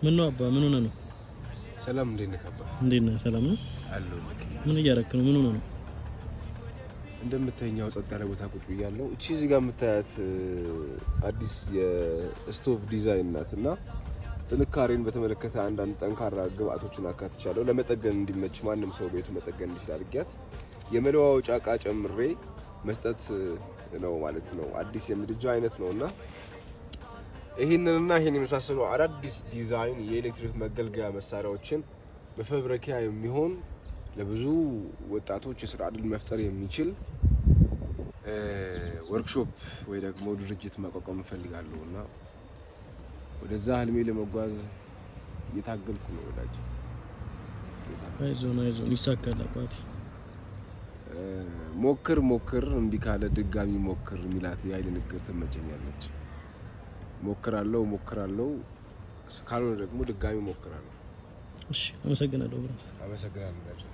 ምን ነው አባ ምን ሆነ ነው? ሰላም እንዴት ነህ አባ? እንዴት ነህ? ሰላም ነው አለሁ። ምን እያደረክ ነው? ምን ሆነ ነው? እንደምታየኛው ጸጥ ያለ ቦታ ቁጭ ብያለሁ። እቺ እዚህ ጋር የምታያት አዲስ የስቶቭ ዲዛይን ናትና ጥንካሬን በተመለከተ አንዳንድ ጠንካራ ግብአቶችን አካትቻለሁ። ለመጠገን እንዲመች ማንም ሰው ቤቱ መጠገን እንዲችል አድርጊያት የመለዋወጫ ዕቃ ጨምሬ መስጠት ነው ማለት ነው። አዲስ የምድጃ አይነት ነውና ይሄንን የመሳሰሉ አዳዲስ ዲዛይን የኤሌክትሪክ መገልገያ መሳሪያዎችን በፈብሪካ የሚሆን ለብዙ ወጣቶች የስራ ዕድል መፍጠር የሚችል ወርክሾፕ ወይ ደግሞ ድርጅት ማቋቋም እፈልጋለሁና ወደዛ ህልሜ ለመጓዝ እየታገልኩ ነው። ወዳጅ አይዞን ይሳካል አባቴ። ሞክር እምቢ ካለ ድጋሚ ሞክር ሚላት የኃይል ንግግር ትመቸኛለች። ሞክራለሁ ካልሆነ ደግሞ ድጋሚ ሞክራለሁ። እሺ አመሰግናለሁ ብራስ። አመሰግናለሁ።